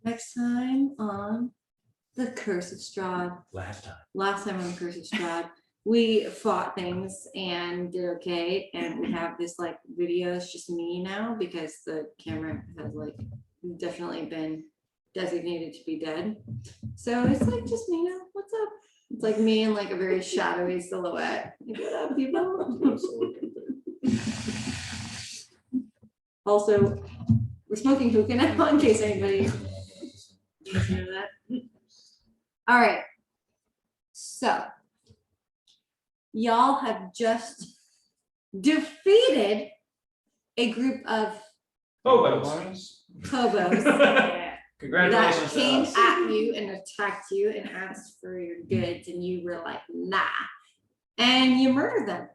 Next time on the Curse of Strahd. Last time on the Curse of Strahd, we fought things and did okay, and we have this like video. It's just me now because the camera has like definitely been designated to be dead. So it's like just me now. What's up? It's like me in like a very shadowy silhouette. Like, what up, people? Also, we're smoking hookah now in case anybody needs to know that. All right. So, y'all have just defeated a group of hobos that Congratulations to came us. at you and attacked you and asked for your goods, and you were like, nah. And you murdered them.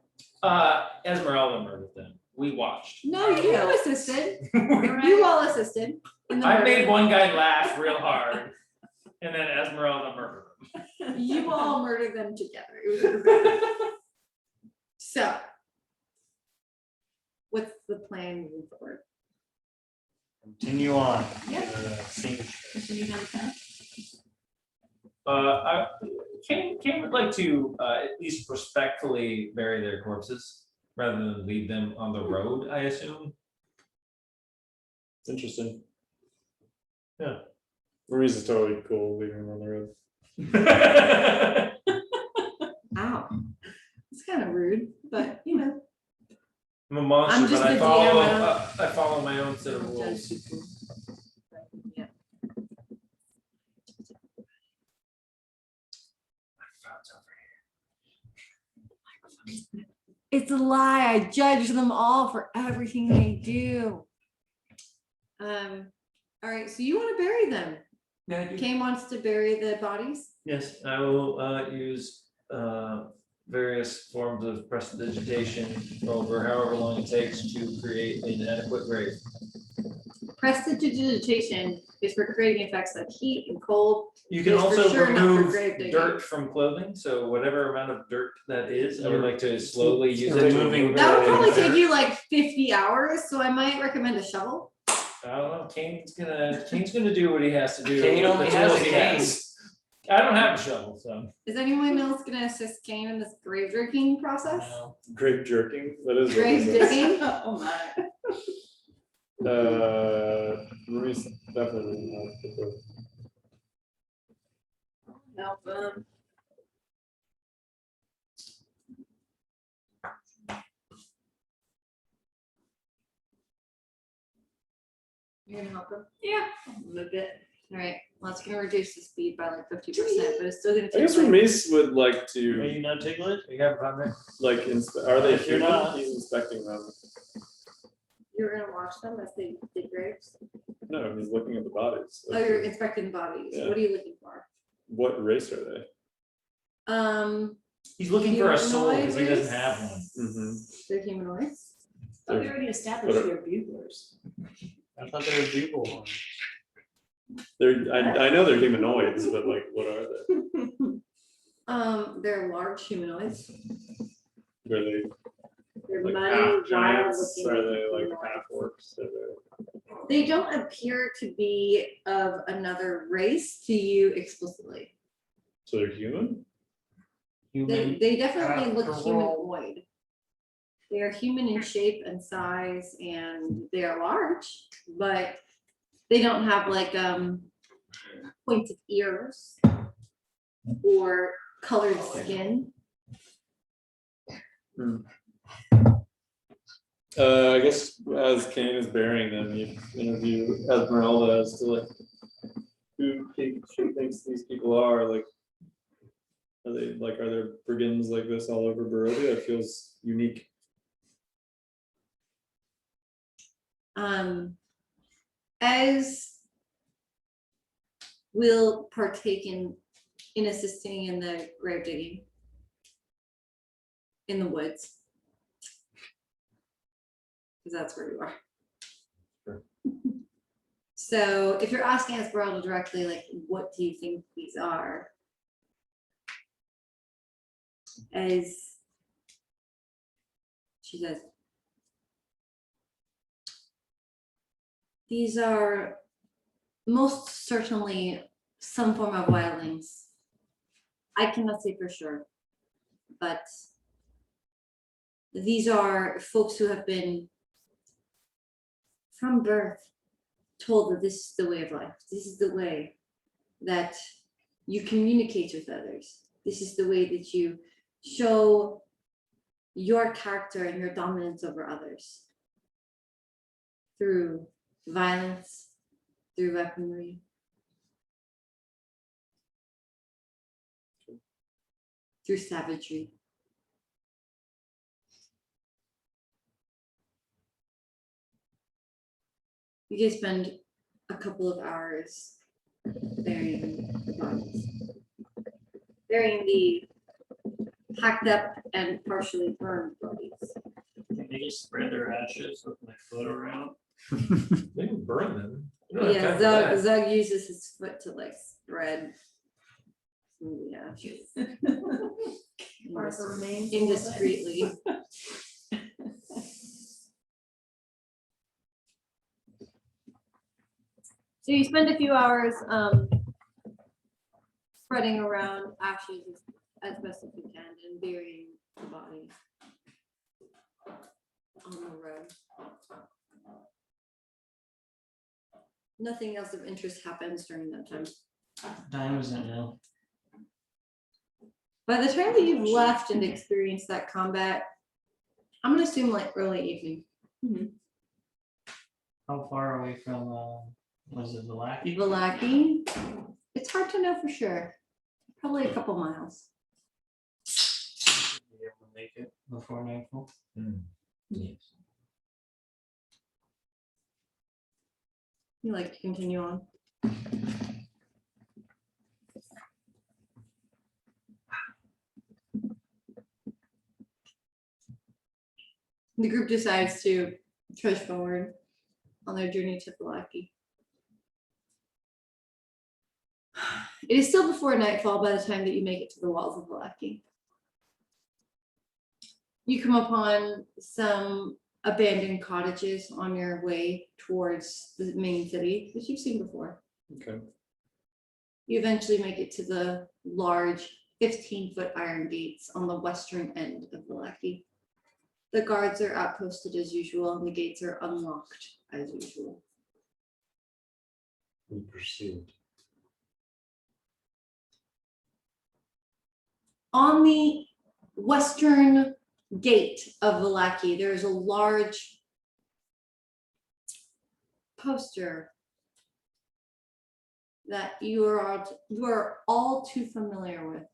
Esmeralda murdered them. We watched. No, you assisted. You all assisted. In the I murder. made one guy laugh real hard, and then Esmeralda murdered him. You all murdered them together. It was so, what's the plan moving forward? Continue on. Yep. Continue down the path. Kane would like to at least respectfully bury their corpses rather than leave them on the road, I assume. It's interesting. Yeah. Marie's is totally cool leaving him on the road. Ow. It's kind of rude, but you know. I'm a monster, I'm just but the I follow my own set of rules. Yeah. It's a lie. I judge them all for everything they do. All right, so you want to bury them. Yeah, I do. Kane wants to bury the bodies. Yes, I will use various forms of prestidigitation over however long it takes to create an adequate grave. Prestidigitation is for creating effects like heat and cold. You can It's for also sure not for remove grave digging. dirt from clothing, so whatever amount of dirt that is, I would like to slowly use You're it to removing remove That would it. probably take you like 50 hours, so I might recommend a shovel. I don't know, Kane's gonna do what he has to do. Kane with only the has tools a he cane. has. I don't have a shovel, so. Is anyone else gonna assist Kane in this grave digging process? Grape jerking. That is what Grave this is. digging? Oh my. Marie's definitely not the Help them. You're gonna help him? Yeah. A little bit. All right, well, it's gonna reduce the speed by like 50%, but it's still gonna I take guess like, Remise would like Are to you not tickling? You have fun there? like are they If you're human? not- He's inspecting them. you're gonna watch them as they dig graves? No, he's looking at the bodies. Oh, you're inspecting the bodies. Yeah. What are you looking for? What race are they? He's looking for a soul because he Humanoid doesn't have one. Mm-hmm. They're humanoids. Oh, we already established What are- they're buglers. I thought they were people. I know they're humanoids, but like, what are they? They're large humanoids. Are they They're like muddy, half wild giants? looking. Are they like humanoids. half orcs? Are they... They don't appear to be of another race to you explicitly. So they're human? They definitely look after all. humanoid. They are human in shape and size, and they are large, but they don't have like pointed ears or colored skin. I guess as Kane is burying them, you interview Esmeralda as to like who she thinks these people are. Like, are there brigands like this all over Barovia? It feels unique. As will partake in assisting in the grave digging in the woods, because that's where you are. Sure. So if you're asking Esmeralda directly, like, what do you think these are? As she says, these are most certainly some form of wildlings. I cannot say for sure, but these are folks who have been from birth told that this is the way of life. This is the way that you communicate with others. This is the way that you show your character and your dominance over others through violence, through weaponry, through savagery. You guys spend a couple of hours burying the bodies, burying the hacked up and partially burned bodies. Can they just spread their ashes with my foot around? They can burn them. You don't have Yeah, time for that. Zug uses his foot to like spread some of the ashes. Martha remains. Indiscreetly. So you spend a few hours spreading around ashes as best as you can and burying the body on the road. Nothing else of interest happens during that time. Time is it now? By the time that you've left and experienced that combat, I'm gonna assume like early evening. How far away from, was it the Lackey? Valaki, it's hard to know for sure. Probably a couple miles. Be able to make it before nightfall. Yes. You like to continue on? The group decides to push forward on their journey to Valaki. It is still before nightfall by the time that you make it to the walls of Valaki. You come upon some abandoned cottages on your way towards the main city, which you've seen before. Okay. You eventually make it to the large 15-foot iron gates on the western end of Valaki. The guards are outposted as usual, and the gates are unlocked as usual. We proceed. On the western gate of Valaki, there is a large poster that you are all too familiar with.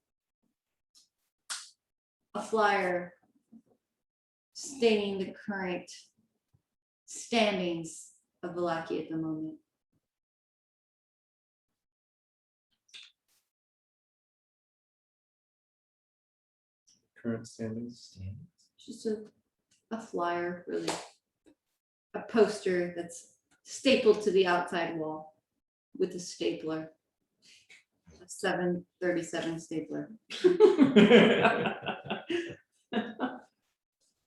A flyer stating the current standings of Valaki at the moment. Current standings. Just a flyer, really. A poster that's stapled to the outside wall with a stapler. A 737 stapler.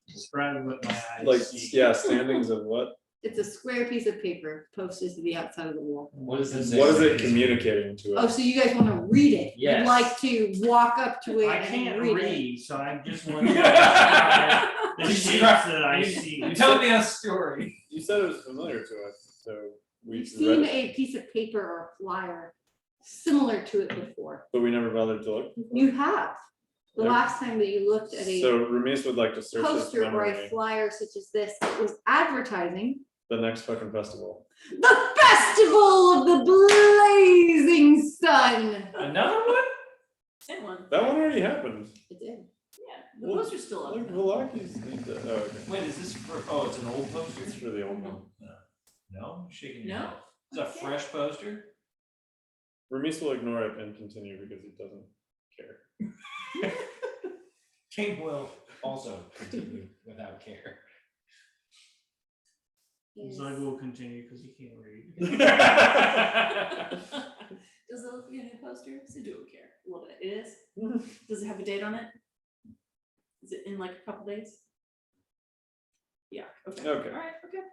Describe what my eyes Like, see. yeah, standings of what? It's a square piece of paper posted to the outside of the wall. What is this? What is it communicating to Oh, us? so you guys want to read it? Yes. You'd like to walk up to it I and can't read read, it? so I just want to describe the shapes that I see. You're telling me a story. You said it was familiar to us, so we You've read seen it, a piece of paper or a flyer similar to it before. but we never bothered to look. You have. The Yeah. last time that you looked at a So Ramesh would like to search his poster or a memory. flyer such as this, it was advertising The next fucking festival. the festival of the blazing sun. Another one? Same one. That one already happened. It did. Yeah, the Well, poster's still up. Like Valaki's. Oh, okay. Wait, is this for, oh, it's an old poster? It's for the old one. No, shaking your No? head. It's a fresh poster? Ramesh will ignore it and continue because he doesn't care. King will also continue without care. Zug will continue because he can't read. Does it look like a new poster? So do we care? A little bit. It is? Does it have a date on it? Is it in like a couple days? Yeah, okay. Okay. All right, okay.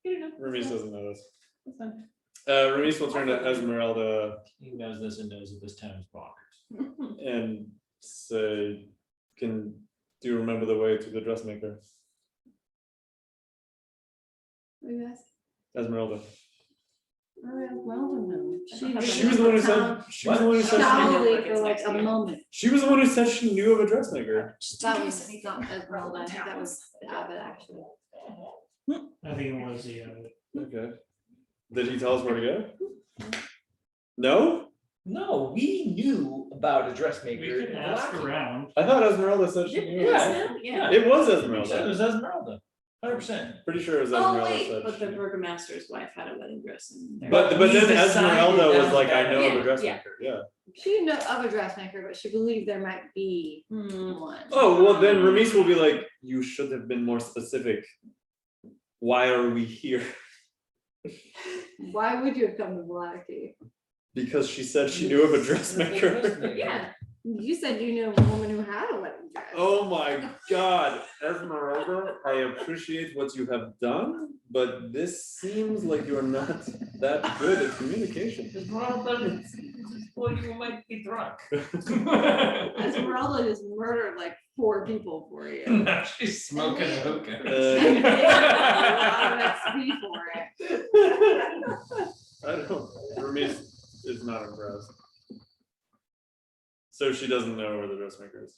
Good enough. Ramesh doesn't know this. That's fine. Remise will turn to Esmeralda He knows this and knows that this town is bonkers. and say, do you remember the way to the dressmaker? What you ask? Esmeralda. Well, no. She was the one who said, she was the one who said, Shallowly for like a moment. she was the one who said she knew of a dressmaker. That was not Esmeralda, I think that was Abbott actually. I think it was the, Okay. Did he tell us where to go? No? No, we knew about a we dressmaker. can ask around. I thought Esmeralda said she knew. Yeah. It was It Esmeralda. was Esmeralda, 100%. Pretty sure it was Oh, Esmeralda wait, said. but the she- burgomaster's wife had a wedding dress in there. But we then decided Esmeralda that was was like, I bad. know of Yeah, a yeah. dressmaker, yeah. She didn't know of a dressmaker, but she believed there might be Hmm. one. Oh, well, then Remise will be like, you should have been more specific. Why are we here? Why would you have come to Blackie? Because she said she knew of a dressmaker. Yeah, you said you knew a woman who had a wedding dress. Oh my God, Esmeralda, I appreciate what you have done, but this seems like you're not that good at communication. Esmeralda, well, you might be drunk. Esmeralda just murdered like 4 people for you. Now she's smoking a hookah. And they got a lot of XP for it. I don't, Remise is not impressed. So she doesn't know where the dressmaker is.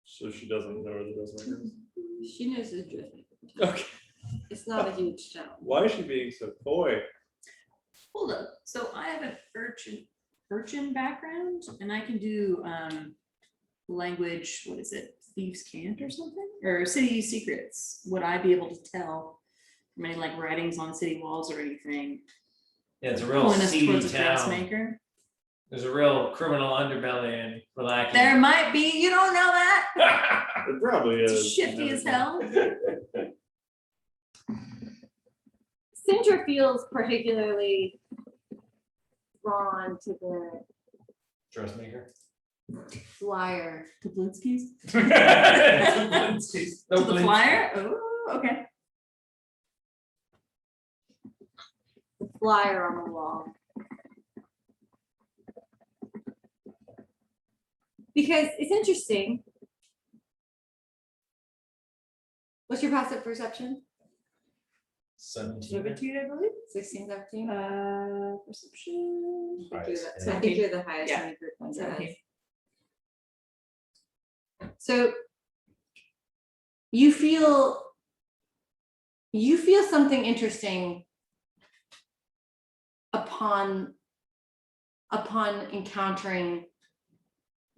So she doesn't know where the dressmaker is. She knows the dressmaker. Okay, It's not a huge town. why is she being so coy? Hold up, so I have an urchin background and I can do language, what is it, thieves can't or something? Or city secrets, would I be able to tell from any like writings on city walls or anything? Yeah, it's a real Point us seedy towards a town. dressmaker? There's a real criminal underbelly in Blackie. There might be, you don't know that, It probably it's is. shifty as hell. Sindra feels particularly drawn to the Dressmaker. flyer. Kaplinsky's? No To the Blinsky. flyer? Oh, okay. The flyer on the wall. Because it's interesting. What's your passive perception? 17. 17, I believe. 16, 17? Perception. I think you're the- I 17. think you're the highest Yeah. in the group one, 17. So you feel something interesting upon encountering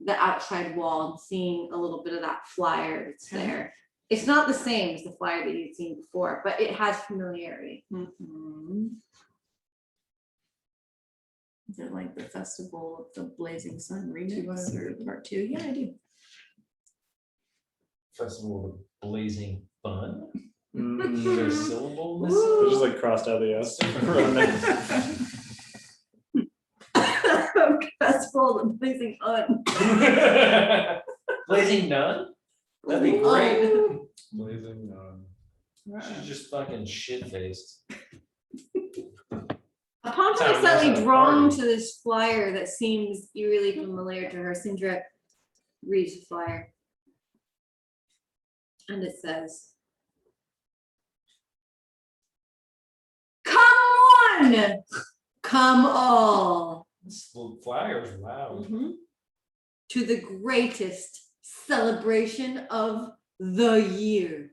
the outside wall and seeing a little bit of that flyer that's there. It's not the same as the flyer that you'd seen before, but it has familiarity. Mhm. Is it like the Festival of the Blazing Sun remix or part 2? Yeah, I do. Festival of Blazing Fun. Is Mm. there a syllable They missing? just like crossed out the S. Festival of Blazing Un. Blazing Nun? That'd be Un. great. Blazing, She's just fucking shit faced. Upon Sounds being slightly like a drawn party. to this flyer that seems eerily familiar to her, Sindra reads the flyer. And it says, "Come on, come all This little flyer's loud. to the greatest celebration of the year,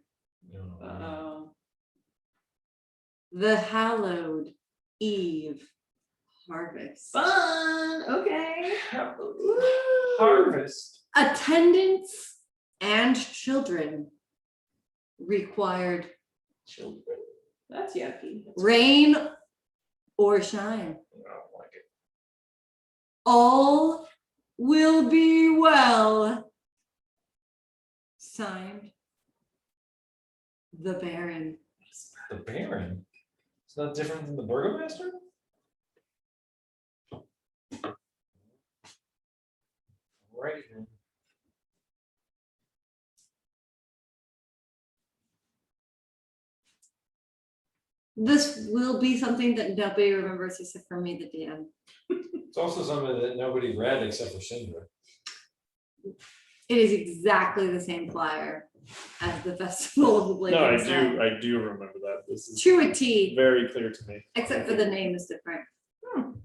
the hallowed eve harvest. Fun. Okay. Harvest. Attendants and children required, Children. That's yucky. rain or shine. I don't like it. All will be well. Signed, the Baron." The Baron. It's not different than the Burgomaster? Right. This will be something that nobody remembers except for me, the DM. It's also something that nobody read except for Sindra. It is exactly the same flyer as the Festival of the Blazing No, Sun. I do remember that. This is To a T, very clear to me. except for the name is different.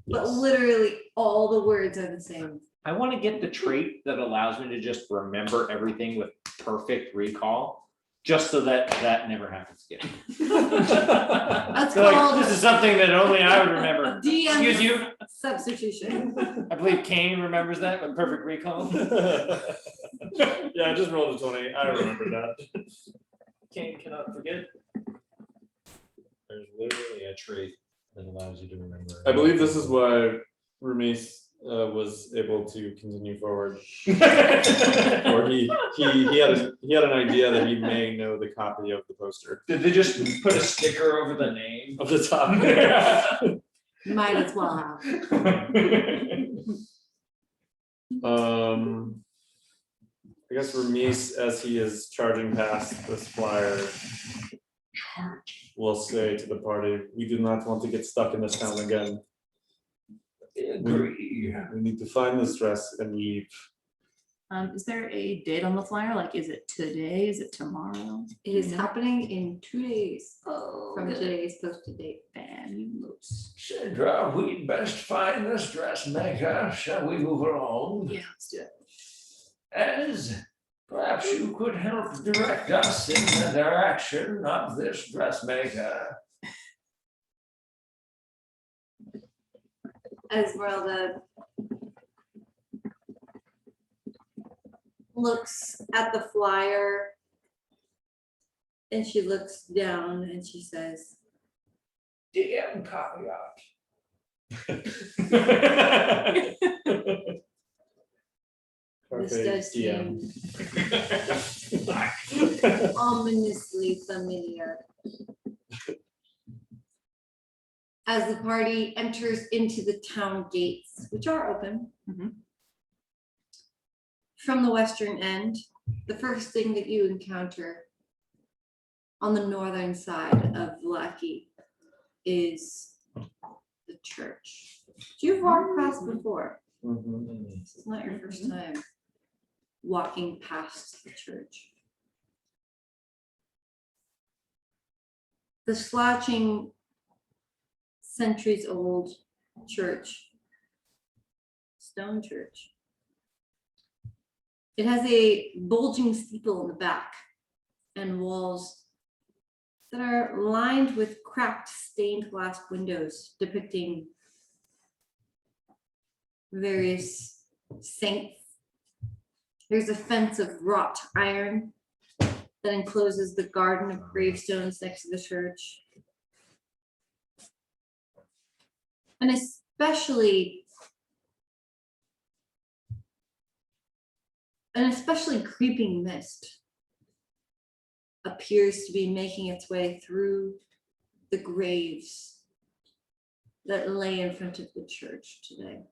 But Yes. literally all the words are the same. I want to get the trait that allows me to just remember everything with perfect recall, just so that that never happens again. That's So like, called this is something that only I would remember. DM Excuse you, substitution. I believe Kane remembers that with perfect recall. Yeah, I just rolled a 20. I remember that. Kane cannot forget. There's literally a trait that allows you to remember. I believe this is why Rumis was able to continue forward. Or he had an idea that he may know the copy of the poster Did they just put a sticker over the name? of the top. Might as well have. I guess Remise, as he is charging past this flyer, will say to the party, "We do not want to get stuck in this town again. Agree. We need to find this dress and leave." Is there a date on the flyer? Like, is it today? Is it tomorrow? It is happening in 2 days Oh, from good. today's posted date. Fabulous. Sindra, we'd best find this dressmaker. Shall we move along? Yeah, let's do it. As perhaps you could help direct us in the direction of this dressmaker. Esmeralda looks at the flyer and she looks down and she says, DM caveat. this Carpe does diem. seem ominously familiar. As the party enters into the town gates, which are open. Mhm. From the western end, the first thing that you encounter on the northern side of Vlaki is the church. You've walked past before. Mhm. This is not your first time walking past the church. The slouching, centuries-old church, stone church. It has a bulging steeple in the back and walls that are lined with cracked stained glass windows depicting various saints. There's a fence of wrought iron that encloses the garden of gravestones next to the church. An especially creeping mist appears to be making its way through the graves that lay in front of the church today.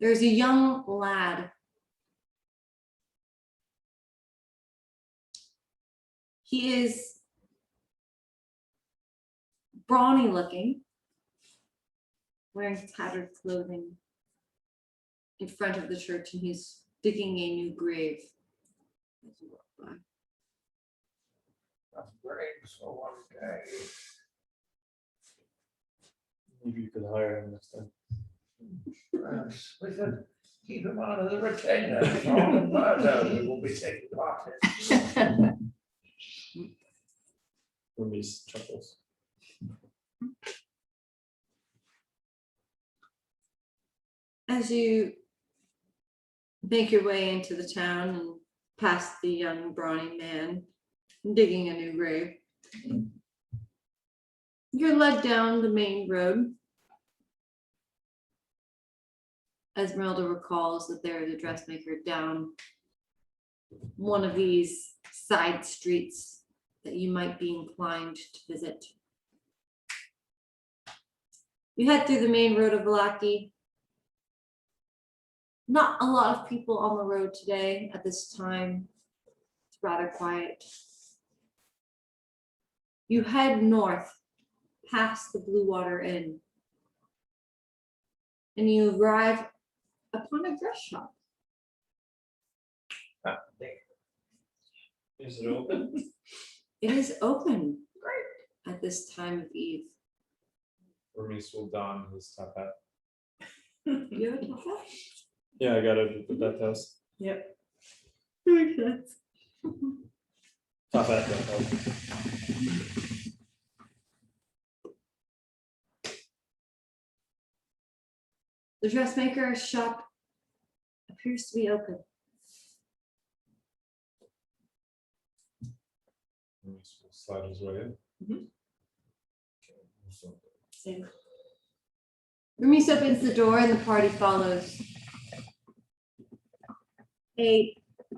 There's a young lad. He is brawny looking, wearing tattered clothing in front of the church, and he's digging a new grave as you walk by. That's great, so one day. Maybe you could hire him next time. Perhaps we could keep him on as a retainer. For all the murder we will be taking part in. Remise chuckles. As you make your way into the town and past the young brawny man digging a new grave, you're led down the main road. Esmeralda recalls that there is a dressmaker down one of these side streets that you might be inclined to visit. You head through the main road of Vlaki. Not a lot of people on the road today at this time. It's rather quiet. You head north past the Blue Water Inn. And you arrive upon a dress shop. Is it open? It is open at this time of eve. Hermes will don his top hat. You have a top hat? Yeah, I got it at the bathhouse. Yep. Makes sense. Top hat, bathhouse. The dressmaker's shop appears to be open. Hermes will slide his way in. Same. Remise opens the door and the party follows. A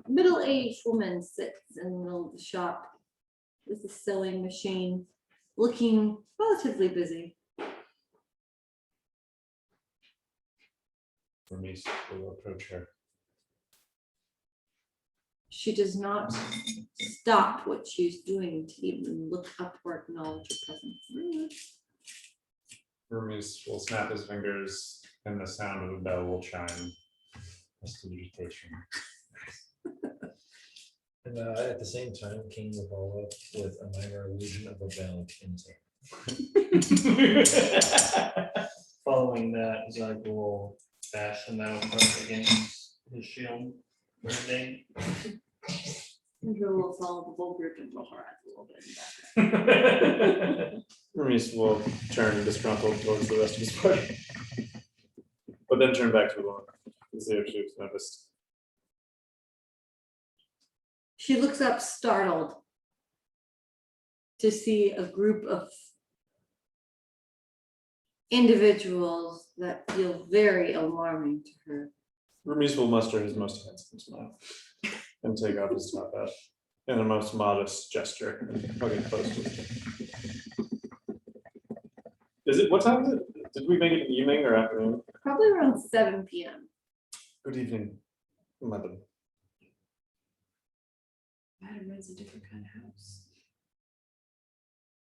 middle-aged woman sits in the middle of the shop with a sewing machine, looking relatively busy. Hermes will approach her. She does not stop what she's doing to even look up or acknowledge your presence. Hermes will snap his fingers and the sound of a bell will chime. Prestidigitation. And at the same time, King will follow up with a minor illusion of a bell in his hand. Following that, Zug will bash him out against his shield. For a day. And her will follow the whole group and roll her eyes a little bit in the background. Hermes will turn disgruntled towards the rest of his party. But then turn back to the woman to see if she was noticed. She looks up startled to see a group of individuals that feel very alarming to her. Hermes will muster his most handsome smile and take off his top hat in the most modest gesture and hug it close to him. Is it, what time is it? Did we make it evening or afternoon? Probably around 7 p.m. Good evening, madam. Madam runs a different kind of house.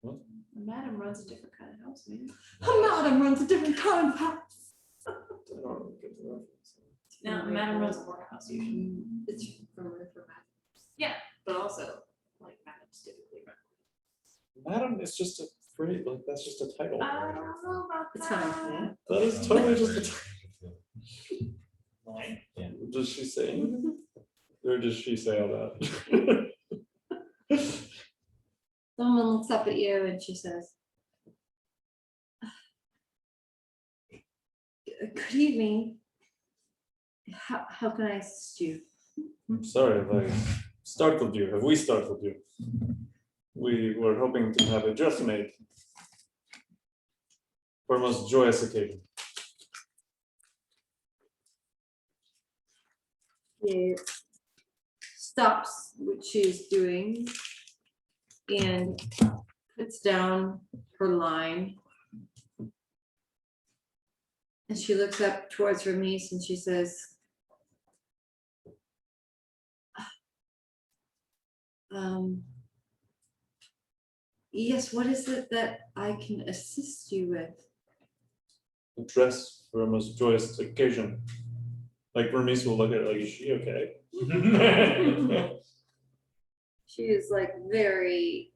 What? A madam runs a different kind of house, man. Her madam runs a different kind of house. I don't get the reference. Now, madam runs a whorehouse usually. It's from her for Yeah, but also, like, madams typically run. Madam is just a phrase, like that's just a title. I don't know about It's that. fine. That is totally just a title. Line. Does she say anything? Or does she say all that? Someone looks up at you and she says, "Good evening. How can I assist you?" I'm sorry if I startled you. Have we startled you? We were hoping to have a dress made for a most joyous occasion. She stops what she's doing and puts down her line. And she looks up towards her niece and she says, "Yes, what is it that I can assist you with?" A dress for a most joyous occasion. Like Hermes will look at it like, is she okay? She is like very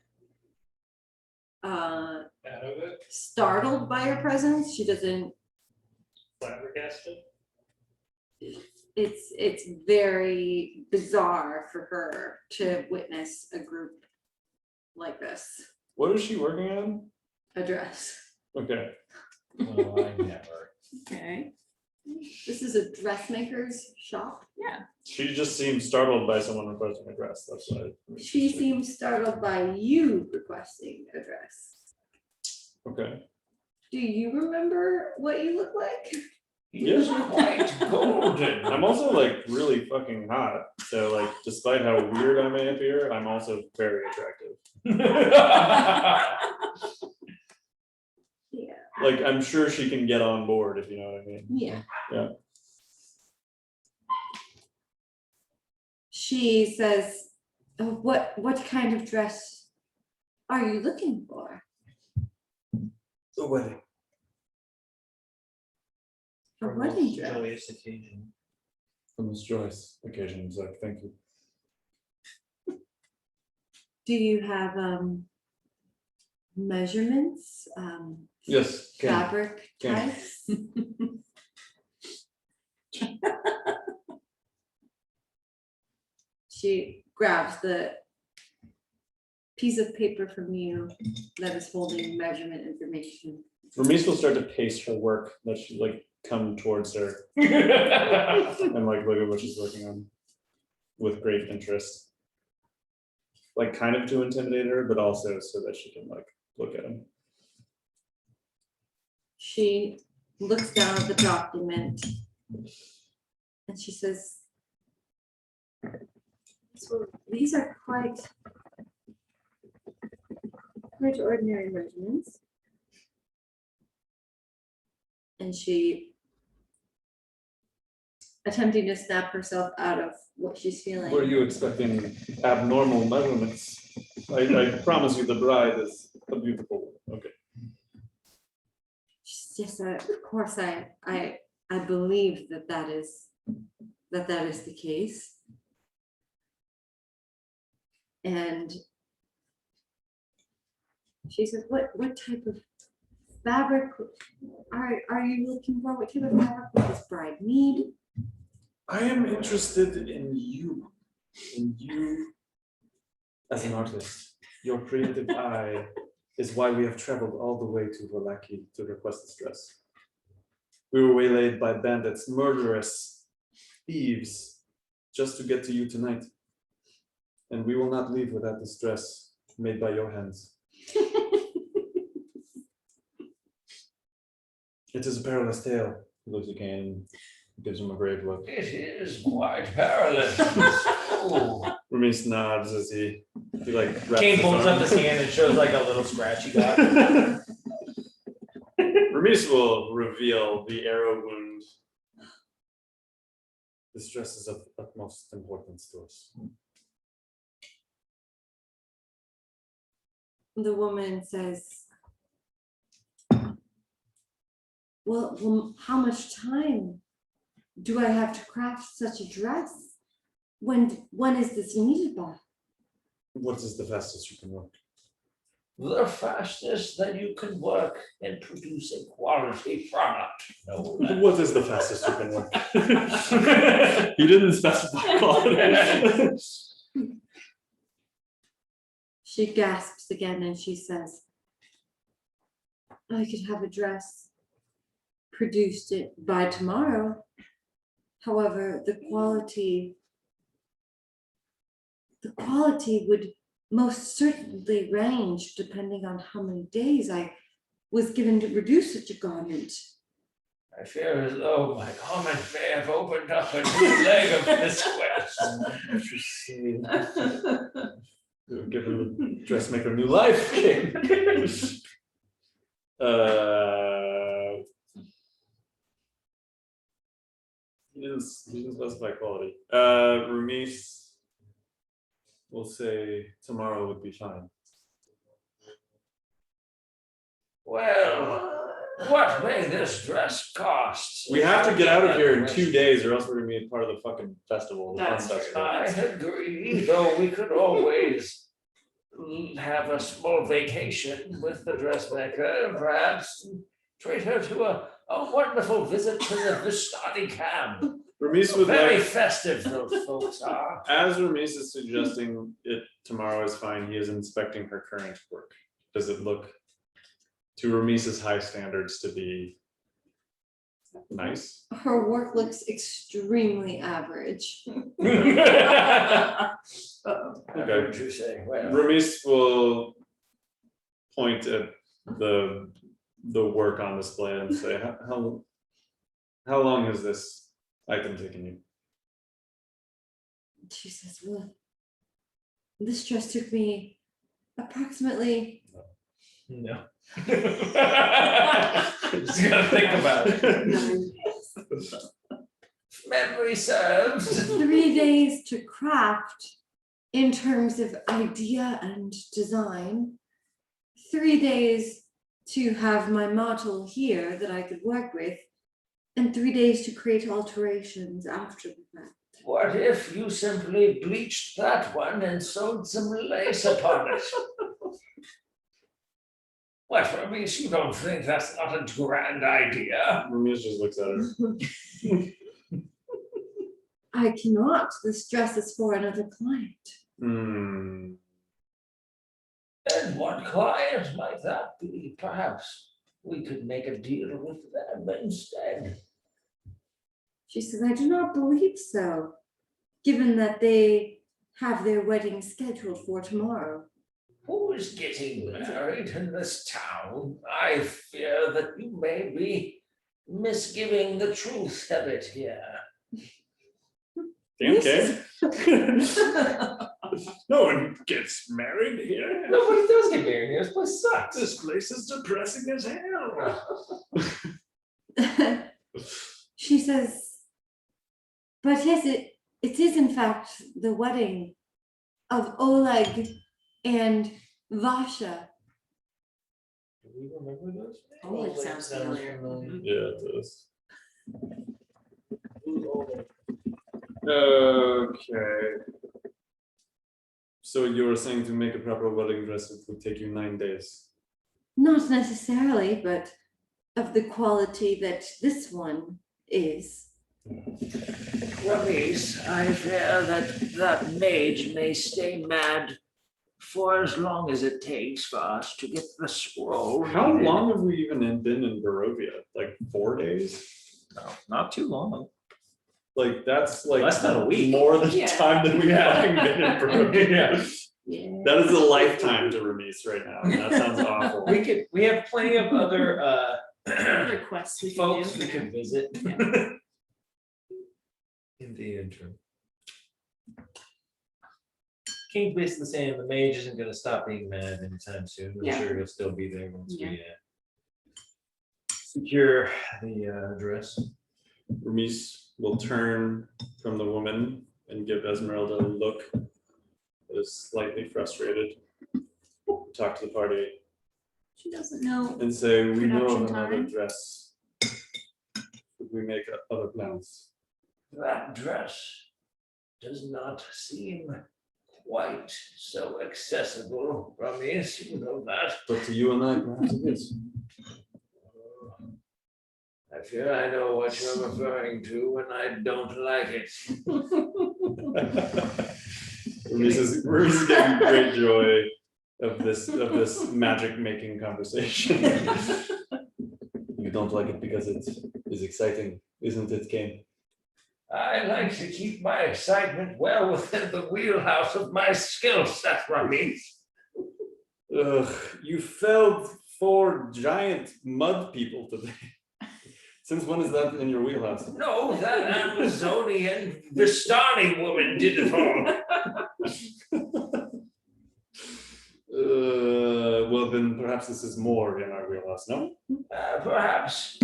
Out of it? startled by your presence. She doesn't, Flabbergasted. it's very bizarre for her to witness a group like this, What is she working on? a dress. Okay. No, I never. Okay, This is a dressmaker's shop. yeah. She just seems startled by someone requesting a dress. That's why. She seems startled by you requesting a dress. Okay. Do you remember what you look like? Yes. Quite golden. I'm also like really fucking hot. So like, despite how weird I may appear, I'm also very attractive. Yeah. Like, I'm sure she can get on board, if you know what I mean. Yeah. Yeah. She says, "Oh, what kind of dress are you looking for? The wedding. A For wedding most dress? joyous occasion. The most joyous occasions, like, thank you. Do you have measurements, Yes, Kane. fabric Can. types? She grabs the piece of paper from you that is holding measurement information. Ramiz will start to pace her work, that she like come towards her and like look at what she's working on with great interest. Like kind of to intimidate her, but also so that she can like look at him. She looks down at the document and she says, so these are quite ordinary measurements. And she, attempting to snap herself out of what she's feeling. Were you expecting abnormal measurements? I promise you the bride is a beautiful, okay. Yes, of course, I believe that is the case. And she says, what type of fabric are you looking for? What type of fabric would this bride need? I am interested in you as an artist. Your creative eye is why we have traveled all the way to Valaki to request this dress. We were waylaid by bandits, murderous thieves, just to get to you tonight. And we will not leave without this dress made by your hands. It is a perilous tale. He looks at Kane, gives him a grave look. It is quite perilous. Ramiz nods as he like wraps Kane his pulls arm. up his hand and shows like a little scratch he got. Ramiz will reveal the arrow wound. This dress is of utmost importance to us. The woman says, well, how much time do I have to craft such a dress? When is this needed by? What is the fastest you can work? The fastest that you can work in producing quality product. No less. What is the fastest you can work? You didn't specify quality. She gasps again and she says, I could have a dress produced it by tomorrow. However, the quality would most certainly range depending on how many days I was given to produce such a garment. I fear as though my comment may have opened up a new leg of this quest. What you see? You're giving the dressmaker new life. He didn't specify quality. Ramiz will say tomorrow would be fine. Well, what may this dress cost? We have to get out of here in 2 days, or else we're gonna be a part of the fucking festival. The fun That's festival. I agree, though we could always have a small vacation with the dressmaker and perhaps treat her to a wonderful visit to the Vistani camp. Ramiz would Very like, festive those folks are. as Ramiz is suggesting it tomorrow is fine, he is inspecting her current work. Does it look to Ramiz's high standards to be nice? Her work looks extremely average. Okay. What you say? Well, Ramiz will point at the work on display and say, how long has this item taken you? She says, well, this dress took me approximately no. Just gotta think about it. 9 days. Memory serves. 3 days to craft in terms of idea and design, 3 days to have my model here that I could work with, and 3 days to create alterations after the fact. What if you simply bleached that one and sewed some lace upon it? What, Ramesh, you don't think that's not a grand idea? Ramesh just looks at her. I cannot. This dress is for another client. Hmm. And what client might that be? Perhaps we could make a deal with them instead. She says, I do not believe so, given that they have their wedding scheduled for tomorrow. Who is getting married in this town? I fear that you may be misgiving the truth of it here. Damn, Kane. No one gets married here. Nobody does get married here. This place sucks. This place is depressing as hell. She says, but yes, it is in fact the wedding of Oleg and Vasha. Do we remember those? Oh, it sounds familiar. Yeah, it does. Okay. So you were saying to make a proper wedding dress, it would take you 9 days. Not necessarily, but of the quality that this one is. Ramesh, I fear that mage may stay mad for as long as it takes for us to get the scroll. How needed. long have we even been in Barovia? Like 4 days? No, not too long. Like that's like Less than a week. More than Yeah. time that we haven't been in Barovia. Yeah. That is a lifetime to Ramesh right now. And that sounds awful. We have plenty of other Requests we can folks do. we can visit. Yeah. In the interim. King's basically saying the mage isn't gonna stop being mad anytime soon. I'm Yeah. sure he'll still be there once Yeah. we secure the dress. Ramesh will turn from the woman and give Esmeralda a look that is slightly frustrated. Talk to the party She doesn't know. and say, we know of Production another time. dress. Could we make other plans? That dress does not seem quite so accessible, Ramesh, you know that. But to you and I, perhaps it is. I fear I know what you're referring to and I don't like it. Ramesh is getting great joy of this magic making conversation. You don't like it because it is exciting, isn't it, Kane? I like to keep my excitement well within the wheelhouse of my skill set, Ramesh. Ugh, you felled 4 giant mud people today. Since when is that in your wheelhouse? No, that Amazonian Vistani woman did it all. Well, then perhaps this is more in our wheelhouse, no? Perhaps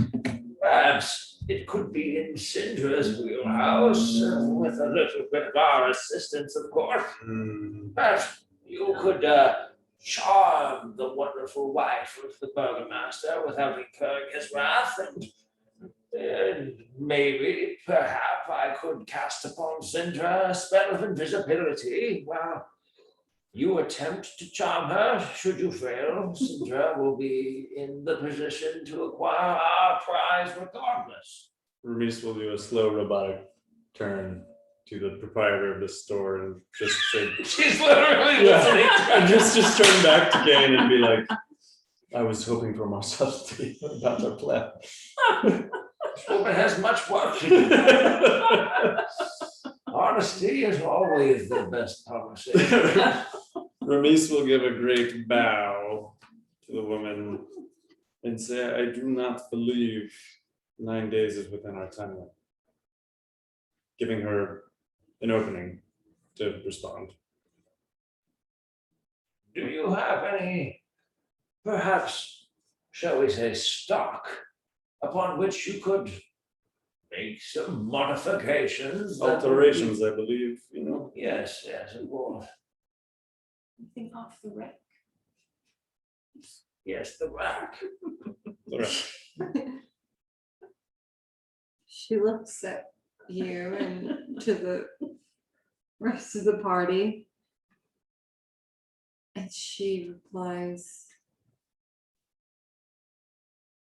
it could be in Syndra's wheelhouse, with a little bit of our assistance, of course. Perhaps you could charm the wonderful wife of the burgomaster without incurring his wrath, and maybe, perhaps, I could cast upon Syndra a spell of invisibility. Well, you attempt to charm her. Should you fail, Syndra will be in the position to acquire our prize regardless. Ramesh will do a slow robotic turn to the proprietor of the store and just say, She's literally listening. and just turn back to Kane and be like, I was hoping for more subtlety about our plan. This woman has much work to do. Honesty is always the best policy. Ramesh will give a great bow to the woman and say, I do not believe 9 days is within our timeline. Giving her an opening to respond. Do you have any, perhaps, shall we say, stock upon which you could make some modifications? that would be- Alterations, I believe, you know. Yes, of course. Anything off the wreck? Yes, the rack. She looks at you and to the rest of the party. And she replies,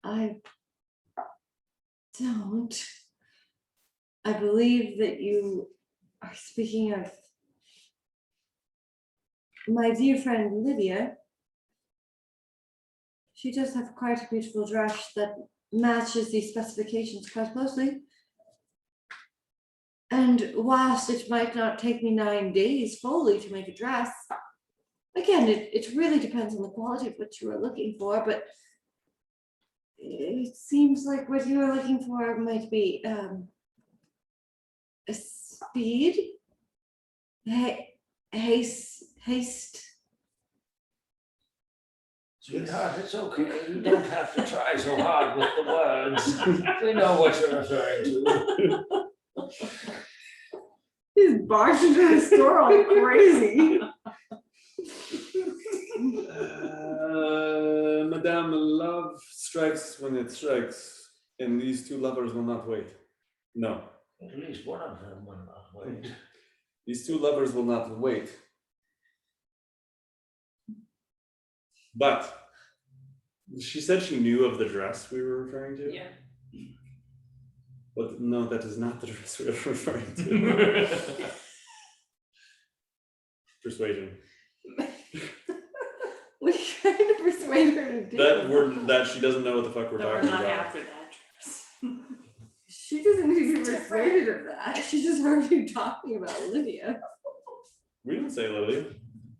I don't. I believe that you are speaking of my dear friend Lydia. She does have quite a beautiful dress that matches these specifications quite closely. And whilst it might not take me 9 days fully to make a dress, again, it really depends on the quality of what you are looking for, but it seems like what you are looking for might be a speed, haste. Sweetheart, it's okay. You don't have to try so hard with the words. We know what you're referring to. He's barged into the store all crazy. Madame, love strikes when it strikes, and these two lovers will not wait. No, At least one of them will not wait. these two lovers will not wait. But she said she knew of the dress we were referring to. Yeah. But no, that is not the dress we were referring to. Persuasion. What are you trying to persuade her to do? That she doesn't know what the fuck we're No, we're talking not about. after that dress. She doesn't need to be persuaded of that. She just heard you talking about Lydia. We didn't say Lily.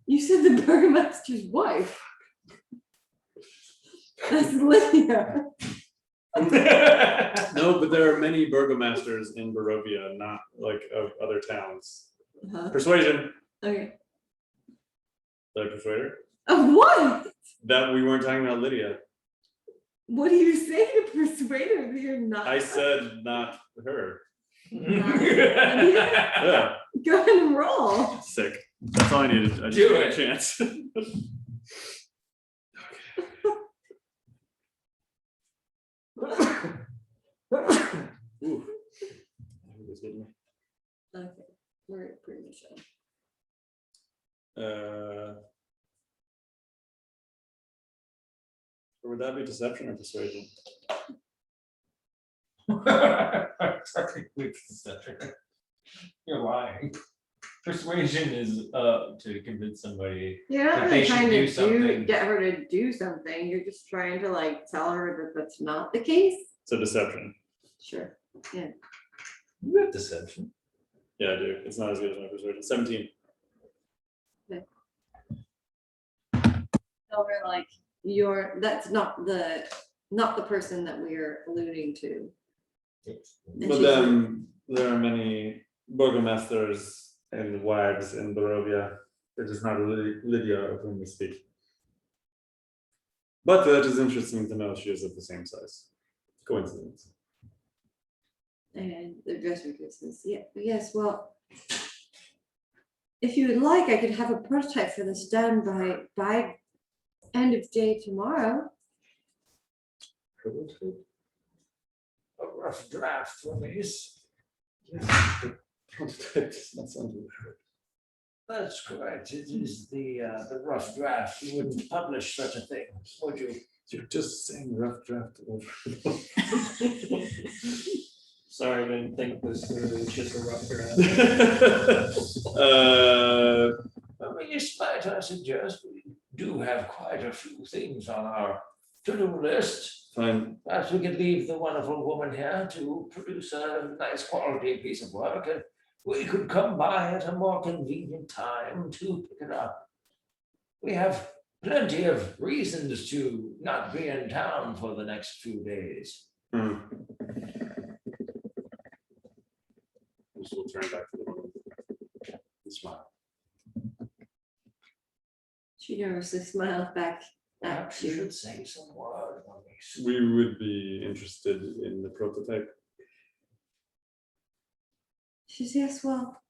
You said the burgomaster's wife. That's Lydia. No, but there are many burgomasters in Barovia, not like of other towns. Uh-huh. Persuasion. Okay. Did I persuade her? Of what? That we weren't talking about Lydia. What do you say to persuade her that you're not? I said not her. Lydia? Yeah, Go ahead and roll. sick. That's all I needed. I just Do got a it. chance. Ooh. That was good. Okay, we're pretty much done. Or would that be deception or persuasion? You're lying. Persuasion is to convince somebody. You're not That really they should trying do to something. get her to do something. You're just trying to like tell her that that's not the case. So deception. Sure. Yeah. You have deception. Yeah, I do. It's not as good as my persuasion. 17. Tell her like that's not the person that we're alluding to. And But she's then there are many burgomasters and wives in Barovia. It is not Lydia of whom we speak. But that is interesting to know she is of the same size. Coincidence. And the dresser business. Yeah, yes, well, if you would like, I could have a prototype for this done by end of day tomorrow. A rough draft, please. Prototype does not sound good. That's correct. It is the rough draft. You wouldn't publish such a thing, would you? You're just saying rough draft over. Sorry, I didn't think this was just a rough draft. I mean, despite I suggest we do have quite a few things on our to-do list. Fine. Perhaps we could leave the wonderful woman here to produce a nice quality piece of work, and we could come by at a more convenient time to pick it up. We have plenty of reasons to not be in town for the next few days. This will turn back to the woman and smile. She nervously smiles back at Perhaps you you. should say some word on these. We would be interested in the prototype. She says, yes, well,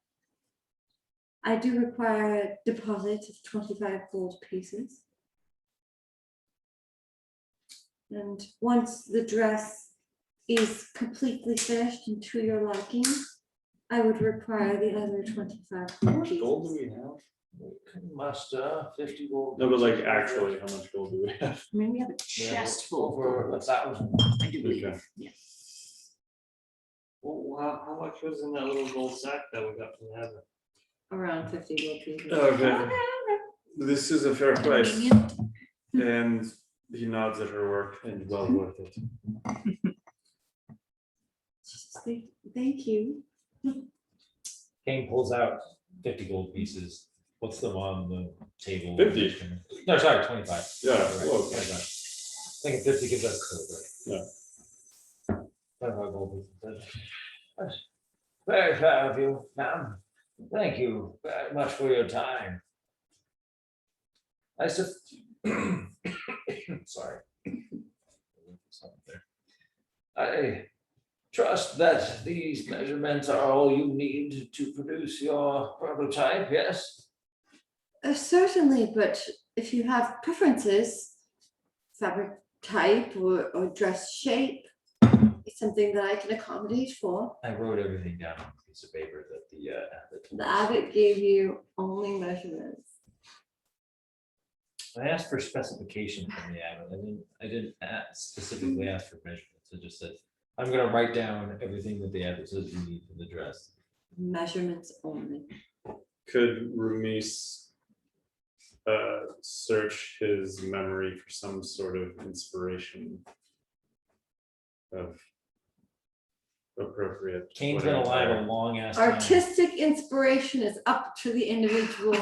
I do require a deposit of 25 gold pieces. And once the dress is completely finished and to your liking, I would require the other 25 How much pieces. gold do we have? We can muster 50 gold. No, but like pieces. actually, how much gold do we have? I mean, we have a We have chest full. over 1,000. I do believe, Okay. yeah. Well, how much was in that little gold sack that we got from Heather? Around 50 gold pieces. Okay, this is a fair price, Convenient. and he nods at her work, and well worth it. Thank you. Kane pulls out 50 gold pieces, puts them on the table. 50? No, sorry, 25. Yeah, Right, whoa. 25. Thinking 50 gives us code, right? Yeah. 25 gold pieces. Very fair of you, ma'am. Thank you very much for your time. I sorry. I trust that these measurements are all you need to produce your prototype, yes? Certainly, but if you have preferences, fabric type or dress shape, it's something that I can accommodate for. I wrote everything down on a piece of paper that The abbot gave you only measurements. I asked for specification from the abbot. I didn't specifically ask for measurements. I just said, I'm gonna write down everything that the abbot says you need for the dress. Measurements only. Could Ramis search his memory for some sort of inspiration of appropriate? Kane's gonna lie a long ass time. Artistic inspiration is up to the individual.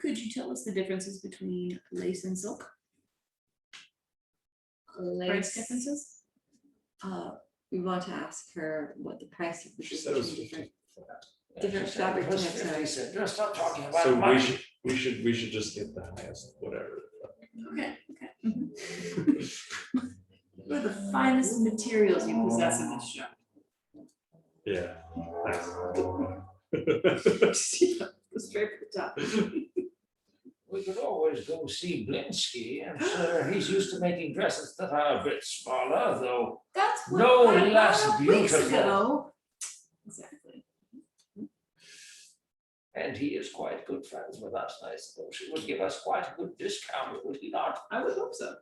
Could you tell us the differences between lace and silk? Price Lace, differences? we want to ask her what the price of the She said it was different 50. Different fabric It was types, 50 sorry. cents. Just stop talking about So money. we should just get the highest, whatever. Okay, okay. Mhm. What are the finest materials you possess in this shop? Yeah. Straight for the top. We could always go see Blinsky. I'm sure he's used to making dresses that are a bit smaller, though. That's what No I less brought up weeks beautiful. ago. Exactly. And he is quite good friends with us. I suppose he would give us quite a good discount, would he not? I would hope so.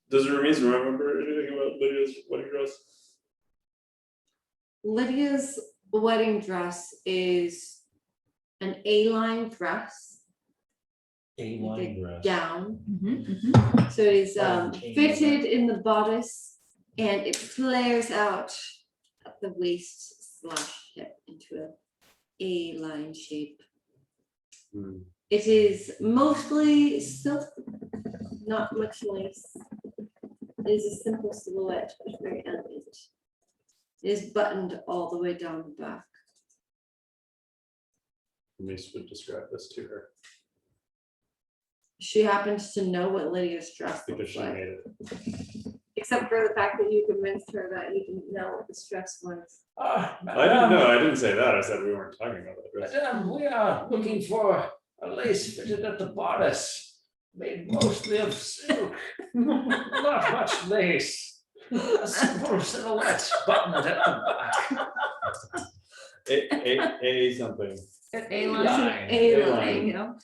Does Ramis remember anything about Lydia's wedding dress? Lydia's wedding dress is an A-line dress, A-line dress. gown. Mm-hmm. So it is Oh, chain, fitted in the bodice and it flares out at the waist / hip into a A-line shape. Hmm. It is mostly silk, not much lace. It is a simple silhouette, but very elegant. It is buttoned all the way down the back. Ramis would describe this to her She happens to know what Lydia's dress because looks she like, made it. except for the fact that you convinced her that you didn't know what this dress was. Ah, I didn't know. I didn't say that. I said we weren't talking about that dress. Madame, we are looking for a lace fitted at the bodice, made mostly of silk. Not much lace. A simple silhouette buttoned at the back. A something. A-line. A-line. A-line. You know,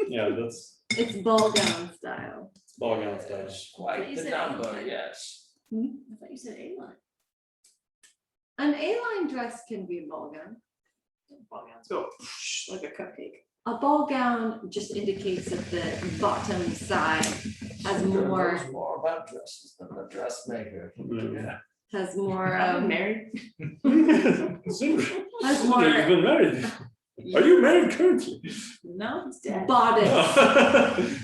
Yeah, that's it's ball gown style. ball gown style. That's quite You the said number, A-line. yes. I thought you said A-line. An A-line dress can be a ball gown. Ball gowns go like a cupcake. A ball gown just indicates that the bottom side has She more, knows more about dresses than the dressmaker. Mm. Yeah. has more, I'm married. You've has more been married. Are you married currently? No, it's dead. bodice.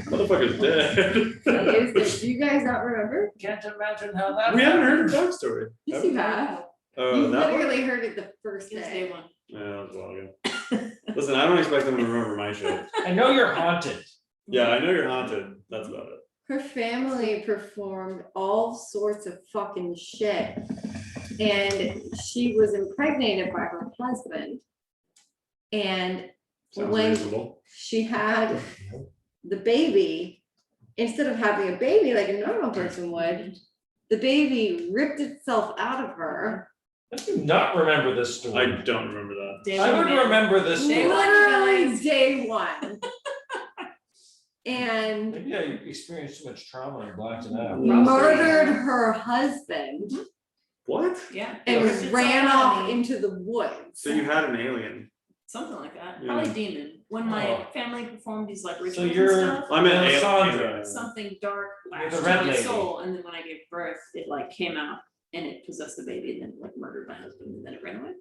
Motherfucker's dead. Do you guys not remember? Can't imagine how that. We haven't heard happened. the backstory. Yes, you have. Oh, You that one? literally heard it the first It's day. day one. Yeah, that was a while ago. Listen, I don't expect them to remember my shit. I know you're haunted. Yeah, I know you're haunted. That's about it. Her family performed all sorts of fucking shit. And she was impregnated by her husband. And Sounds when reasonable. she had the baby, instead of having a baby like a normal person would, the baby ripped itself out of her. I do not remember this story. I don't remember that. Day I one, would man. remember this Day story. one. Literally guys. day one. And Maybe I experienced too much trauma and blacked it out. murdered her husband What? Yeah. and Ripped itself ran out off of me. into the woods. So you had an alien? Something like that. Yeah. Probably demon. When my Oh. family performed these like So rituals and you're stuff. I meant Alessandra. Something dark You're lashed the to red my lady. soul, and then when I gave birth, it like came out and it possessed the baby, and then like murdered my husband, and then it ran away.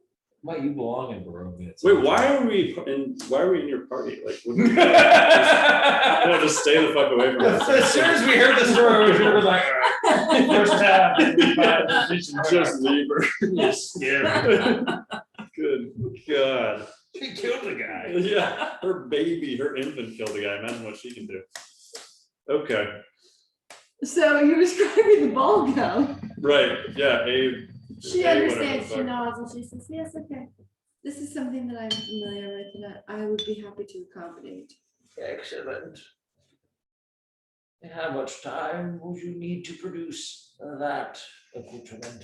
Why you belong in Barovia? Wait, why are we in your party? Like, wouldn't you no, just stay the fuck away from us. As soon as we heard the story, we were like, first half. Just leave her. You're scary. Good God. She killed the guy. Yeah, her baby, her infant killed a guy. Imagine what she can do. Okay, So you describing the ball gown. right, yeah, Abe. She Abe, whatever understands, the she fuck. nods, and she says, yes, okay. This is something that I'm familiar with, and I would be happy to accommodate. Excellent. And how much time would you need to produce that accoutrement?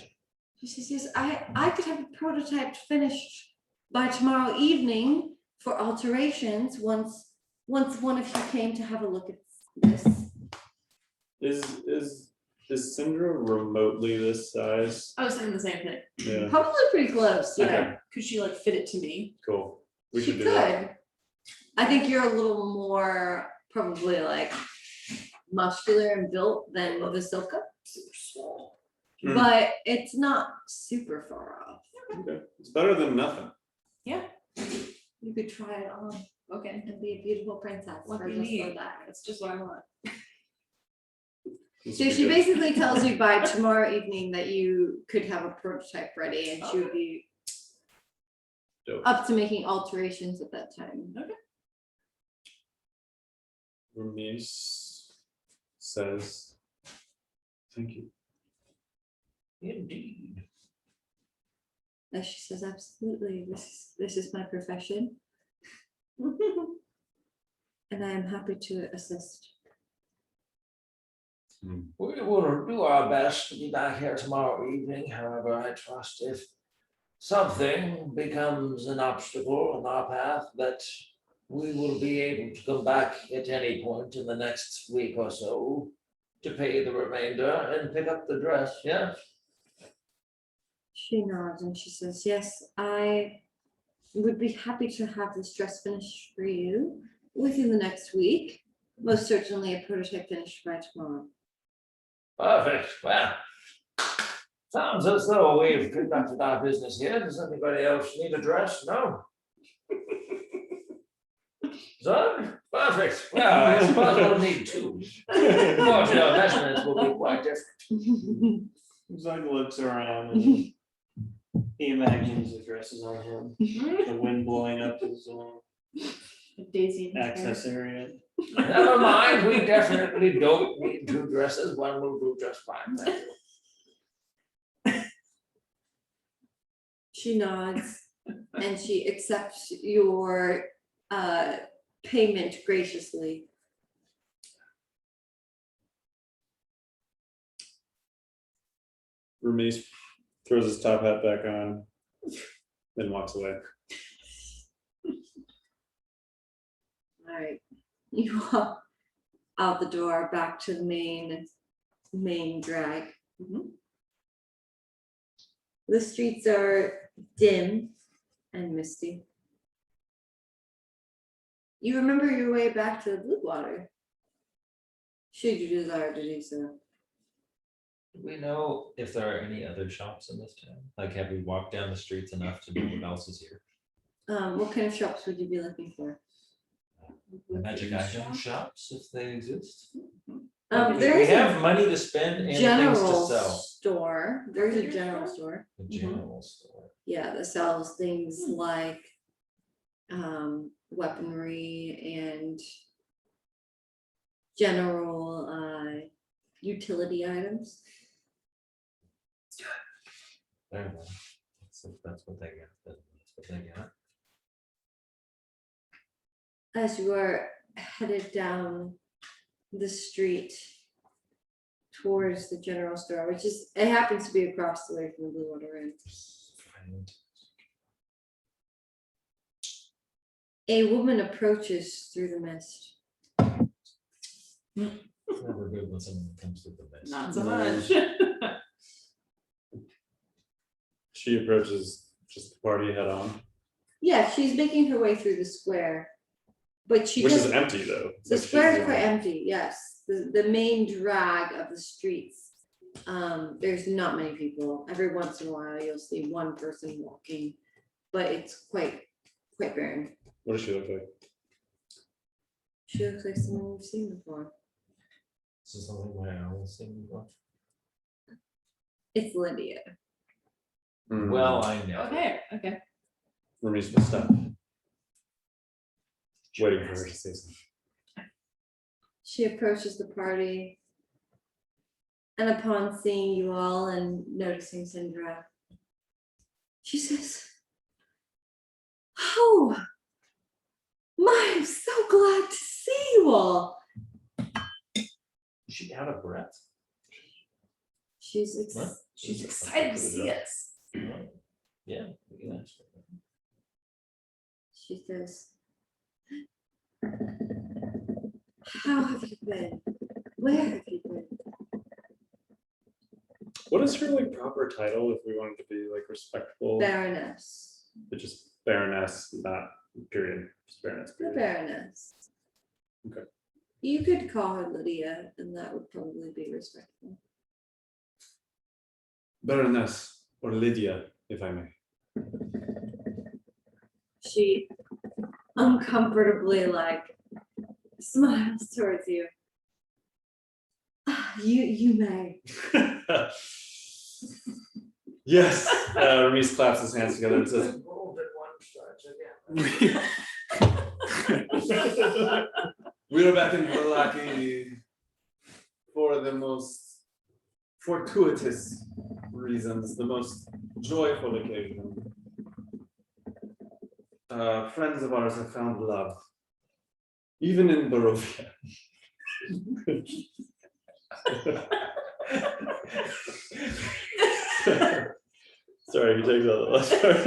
She says, yes, I could have a prototype finished by tomorrow evening for alterations, once one of you came to have a look at this. Is Syndra remotely this size? I was thinking the same thing. Yeah, Probably pretty close, yeah. Okay. Could she like fit it to me? cool. We She should do that. could. I think you're a little more probably like muscular and built than Vasilka, Super small. Mm. but it's not super far off. Okay, it's better than nothing. Yeah. You could try it on Okay. and be a beautiful princess What for do you just for need? that. That's just what I want. This So would be she good. basically tells you by tomorrow evening that you could have a prototype ready and she would be Dope. up to making alterations at that time. Ramis says, thank you. Indeed. As she says, absolutely, this is my profession. And I am happy to assist. We will do our best to be back here tomorrow evening. However, I trust if something becomes an obstacle in our path, that we will be able to come back at any point in the next week or so to pay the remainder and pick up the dress, yeah? She nods and she says, yes, I would be happy to have this dress finished for you within the next week. Most certainly a prototype finished by tomorrow. Perfect, well, sounds as though we've conducted our business here. Does anybody else need a dress? No? So, perfect, well, I suppose we'll need two. Unfortunately, our measurements will be quite different. Zug looks around and he imagines the dresses on him, the wind blowing up his Daisy. in his hair. access area. Never mind, we definitely don't need two dresses, one will do just fine. Thank you. She nods and she accepts your payment graciously. Ramis throws his top hat back on, then walks away. All right, you walk out the door back to the main drag. The streets are dim and misty. You remember your way back to the Blue Water, should you desire to do so. Do we know if there are any other shops in this town? Like, have we walked down the streets enough to know what else is here? What kind of shops would you be looking for? Magic item shops, if they exist? There We is a have money to spend and things to general sell. store. There's a general store. The general store. Yeah, that sells things like weaponry and general utility items. Very well. That's what they got. That's what they got. As you are headed down the street towards the general store, which is, it happens to be across the way from the Blue Water Inn. A woman approaches through the mist. It's never good when someone comes to the best. Not so No. much. She approaches just the party head on, Yeah, she's making her way through the square, but she which is doesn't. empty though. It's The like she's square is the quite only- empty, yes. The main drag of the streets. There's not many people. Every once in a while, you'll see one person walking, but it's quite barren. What does she look like? She looks like someone we've seen before. This is something where I always think before. It's Lydia. Well, I know. Okay. Remi's the stuff. Waiting for her to say something. She approaches the party. And upon seeing you all and noticing Sindra, she says, "Oh, my, I'm so glad to see you all." Is she out of breath? She's What? She's excited to see us. Yeah. we can ask her. She says, "How have you been? Where have you been?" What is her like proper title if we wanted to be like respectful? Baroness. But just Baroness, not period. Just Baroness. The Period. Baroness. Okay. You could call her Lydia, and that would probably be respectful. Baroness or Lydia, if I may. She uncomfortably smiles towards you. "Ah, you may." Yes. Reese claps his hands together and says, Rolled at one starts again. "We are back in Valaki for the most fortuitous reasons, the most joyful occasion. Friends of ours have found love, even in Barovia." Sorry, he takes out the last part.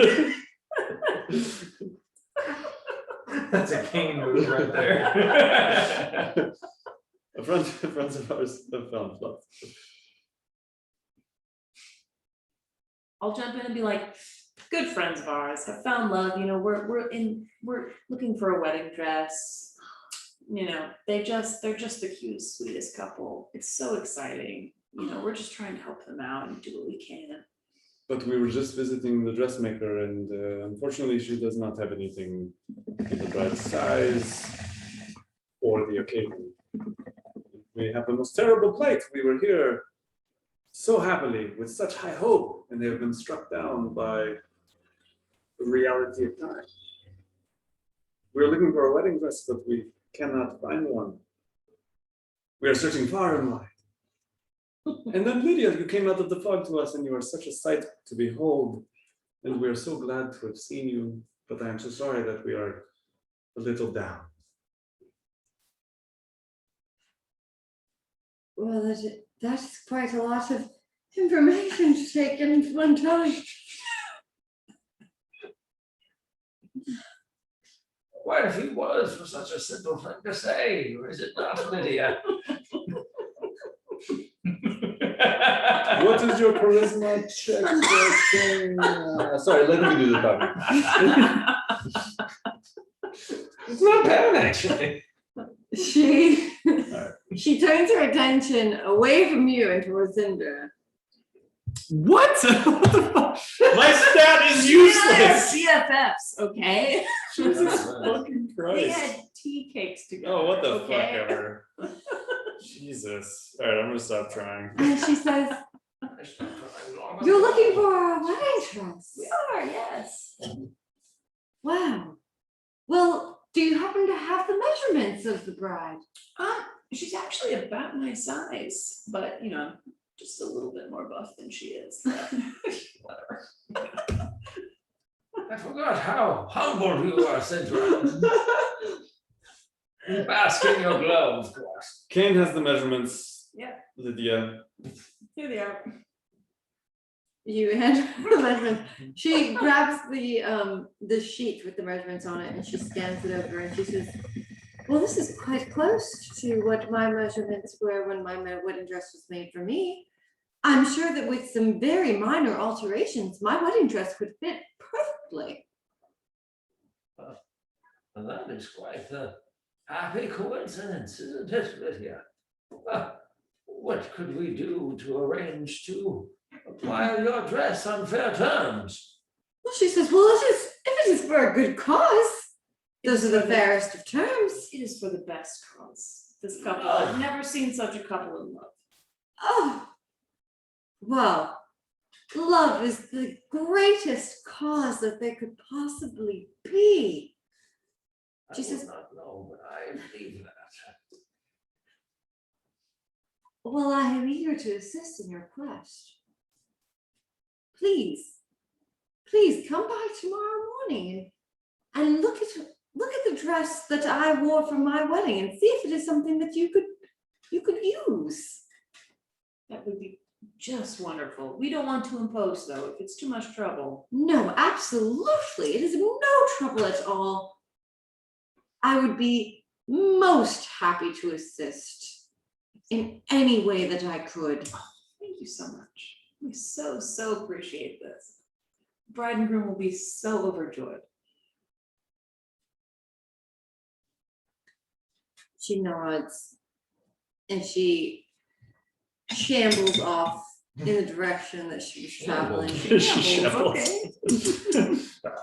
That's a cane move right there. Friends of ours have found love. I'll jump in and be like, good friends of ours have found love, we're looking for a wedding dress. They're just the cutest, sweetest couple. It's so exciting. We're just trying to help them out and do what we can. But we were just visiting the dressmaker, and unfortunately, she does not have anything in the bride's size or the occasion. We have the most terrible plight. We were here so happily with such high hope, and they have been struck down by the reality of time. We are looking for a wedding dress, but we cannot find one. We are searching far and wide. And then Lydia, you came out of the fog to us, and you are such a sight to behold. And we are so glad to have seen you, but I am so sorry that we are a little down. Well, that's quite a lot of information to take in at one time. Quite a few words for such a simple thing to say, or is it not, Lydia? What is your charisma check? Sorry, let me do the talking. It's not bad, actually. She turns her attention away from you and towards Cinder. What? What the fuck? My stat is useless. CFFs, okay? Jesus fucking They Christ. had tea cakes together. Oh, what the okay? fuck ever. Jesus. All right, I'm gonna stop trying. And she says, I stopped trying long "You're ago. looking for a wedding dress." We are, yes. Wow. Well, do you happen to have the measurements of the bride? She's actually about my size, but just a little bit more buff than she is. Whatever. I forgot how humble you are, Cindra. Bask in your glow, of course. Kane has the measurements. Yeah. Lydia. Here they are. You hand her the measurements. She grabs the sheet with the measurements on it and she scans it over and she says, well, this is quite close to what my measurements were when my wedding dress was made for me. I'm sure that with some very minor alterations, my wedding dress would fit perfectly. And that is quite a happy coincidence, isn't it, Lydia? What could we do to arrange to acquire your dress on fair terms? Well, she says, well, if it is for a good cause, those are the fairest of terms. It is for the best cause. This couple, I've never seen such a couple in love. Oh, well, love is the greatest cause that there could possibly be. I She would says- not know, but I believe that. Well, I am eager to assist in your quest. Please come by tomorrow morning and look at the dress that I wore for my wedding and see if it is something that you could use. That would be just wonderful. We don't want to impose though, if it's too much trouble. No, absolutely. It is no trouble at all. I would be most happy to assist in any way that I could. Thank you so much. We so appreciate this. Bride and groom will be so overjoyed. She nods and she shambles off in the direction that she was traveling. She shambles. Okay.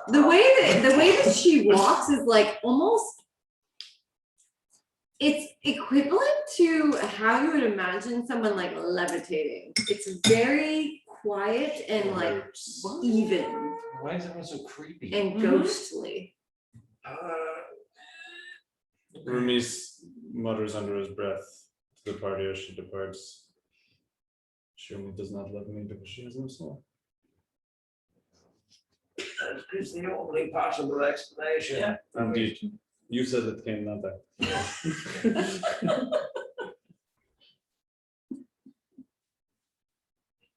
The way that she walks is like almost, it's equivalent to how you would imagine someone like levitating. It's very quiet and like even Why is everyone so creepy? and Mhm. ghostly. Ramis mutters under his breath to the party as she departs. She only does not love me because she has no soul. That is the only possible explanation. Yeah. Indeed. You said it came, not that.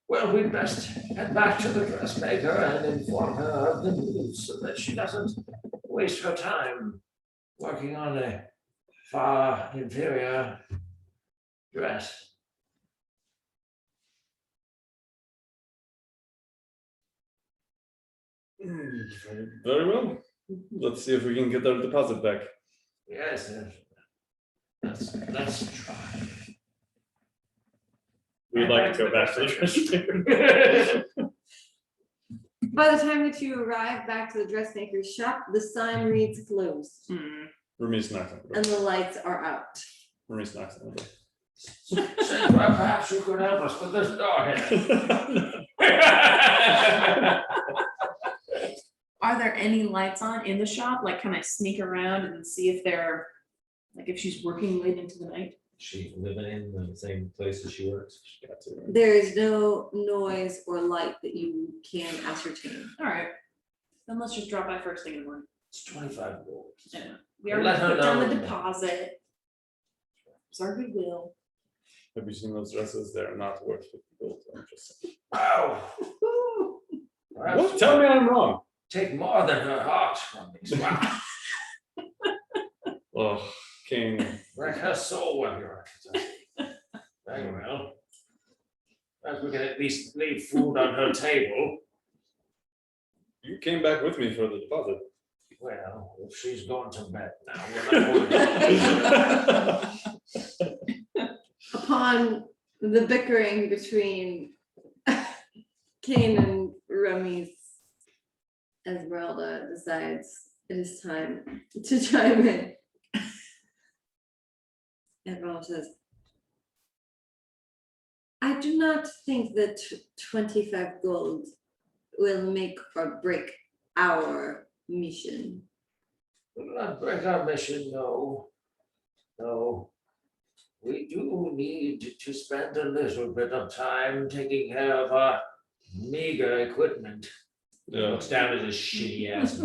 Well, we'd best head back to the dressmaker and inform her of the news so that she doesn't waste her time working on a far inferior dress. Very well. Let's see if we can get our deposit back. Yes, let's try. We'd like to go back to the dressmaker. By the time that you arrive back to the dressmaker's shop, the sign reads closed Hmm. Ramis knocks on the door. and the lights are out. Ramis knocks on the Say, well, perhaps you could help us with this door here. door. Are there any lights on in the shop? Like, can I sneak around and see if they're, like, if she's working late into the night? She living in the same place as she works. Got to. There is no noise or light that you can ascertain. All right, then let's just drop by first thing in the morning. It's 25 gold. Yeah. We Let already her put down know. the deposit. It's our goodwill. Have you seen those dresses? They're not worth 50 gold. I'm just saying. Wow. Perhaps What? Tell me I'm wrong. take more than her heart from me. Wow. Oh, King. Wreck her soul when you're very well. Perhaps we can at least leave food on her table. You came back with me for the deposit. Well, if she's gone to bed now, we're not going Upon the bickering between Cain and Ramis, Esmeralda decides it is time to chime in. Esmeralda says, I do not think that 25 gold will make or break our mission. We'll not break our mission, no. No. We do need to spend a little bit of time taking care of our meager equipment. Yeah. Looks down at his shitty ass.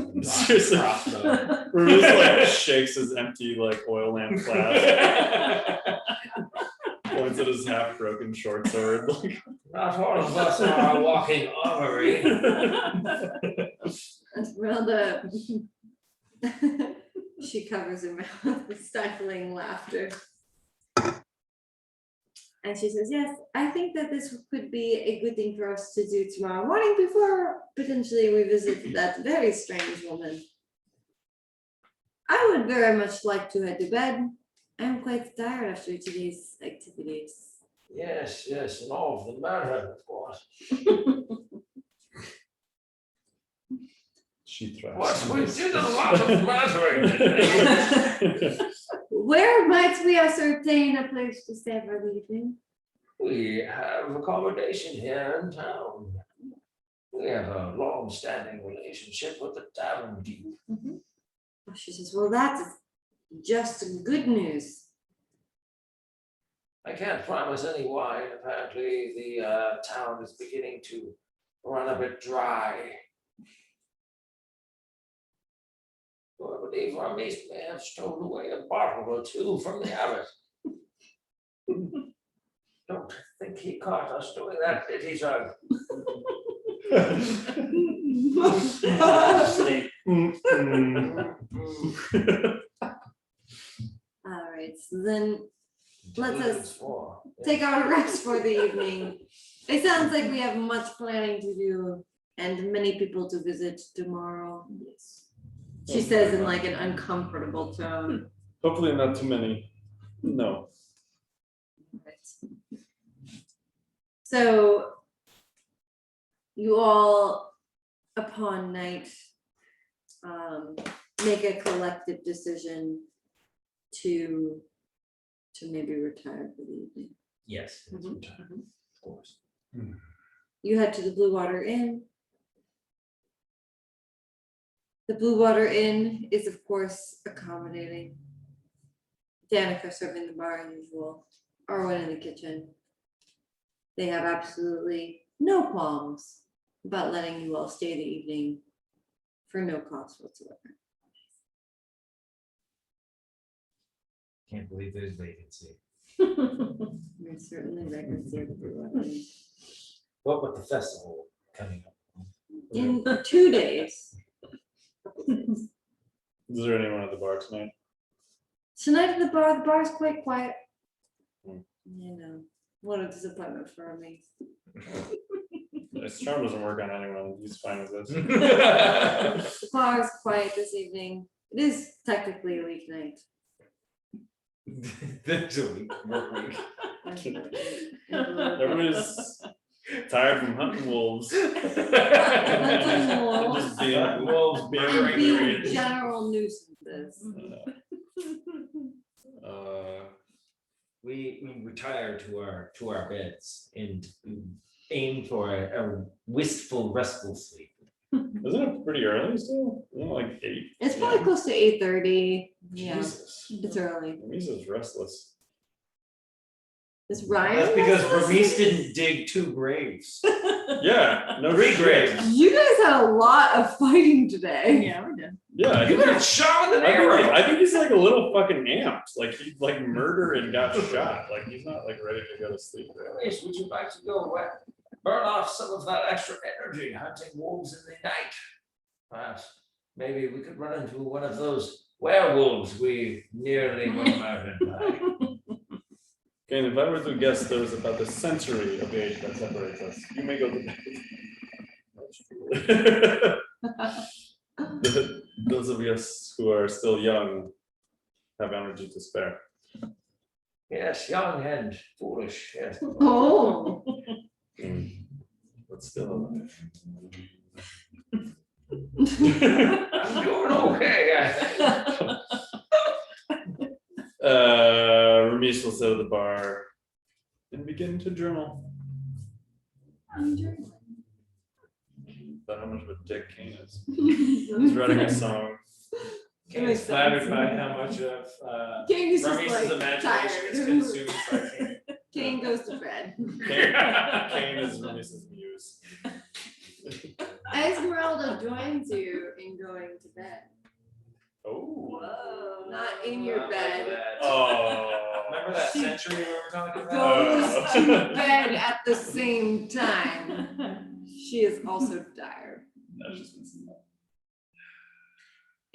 Seriously. crossbow. Release like shakes his empty like oil lamp flask, points at his half broken short sword. Like, Not all of us are a walking armory. Esmeralda, she covers her mouth with stifling laughter. And she says, yes, I think that this could be a good thing for us to do tomorrow morning before potentially we visit that very strange woman. I would very much like to head to bed. I'm quite tired after today's activities. Yes, and all of the murder, of course. she What, thrusts. we did a lot of murdering today. Where might we ascertain a place to stay for the evening? We have accommodation here in town. We have a long-standing relationship with the tavern keep. Oh, she says, well, that is just good news. I can't promise any wine. Apparently, the town is beginning to run a bit dry. So I believe our mace may have stolen away a bottle or two from the abbot. Don't think he caught us doing that, did he, son? All right, so then let us Diligence for, yeah. take our rest for the evening. It sounds like we have much planning to do and many people to visit tomorrow. Yes. She says in like an uncomfortable tone. Hopefully not too many. No. Right. So you all, upon night, make a collective decision to maybe retire for the evening. Yes. That's Mhm, retire, of course. You head to the Blue Water Inn. The Blue Water Inn is, of course, accommodating. Danica serving the bar as usual, Arwen in the kitchen. They have absolutely no qualms about letting you all stay the evening for no cost whatsoever. Can't believe there's vacancy. There's certainly vacancy at the Blue Water Inn. What about the festival coming up? In 2 days. Is there anyone at the bar tonight? Tonight at the bar is quite quiet. Hmm. You know, what a disappointment for me. His charm doesn't work on anyone. He's fine with this. The bar is quiet this evening. It is technically a weeknight. There's a week, work week. Everybody's tired from hunting wolves. Hunting wolves. Just being Wolves And murdering being greens. general nuisances. We retire to our beds and aim for a wistful, restful sleep. Isn't it pretty early still? Isn't it like 8? It's probably close to 8:30. Yeah, Jesus. it's early. Ramisa's restless. Is Ryan? That's because restless? Ramis didn't dig 2 graves. Yeah, no 3 graves. You guys had a lot of fighting today. Yeah, we're done. Yeah, I You think, got shot with an I think, arrow. I think he's like a little fucking amped. Like he like murdered and got shot. Like he's not like ready to go to sleep. Race, would you like to go burn off some of that extra energy hunting wolves in the night? Perhaps maybe we could run into one of those werewolves we nearly were murdered by. Okay, if I were to guess, there's about a century of age that separates us. You may go to bed. Those of us who are still young have energy to spare. Yes, young and foolish, yes. Oh. But still alive. I'm doing okay, I think. Ramesh will sit at the bar and begin to journal. About how much of a dick Kane is. He's writing a song. Kane is flattered by how much of King is just Ramis' like imagination is tired. consumed by Kane. King goes to bed. Kane is Rames's muse. And Esmeralda joins you in going to bed. Oh. Whoa. Not in your bed. Oh. Remember that century we were talking about? Goes to bed at the same time. She is also tired. That's just missing that.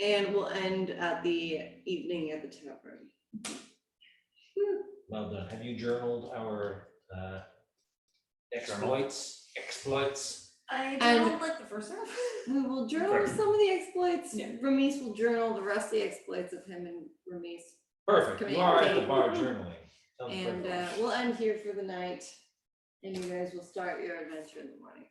And we'll end at the evening at the tavern. Well done. Have you journaled our exploits? I And- don't like the first half. We will journal some of the exploits. Ramesh will journal the rest of the exploits of him and Ramesh. Perfect. You are at the bar journaling. Sounds And perfect. we'll end here for the night. And you guys will start your adventure in the morning.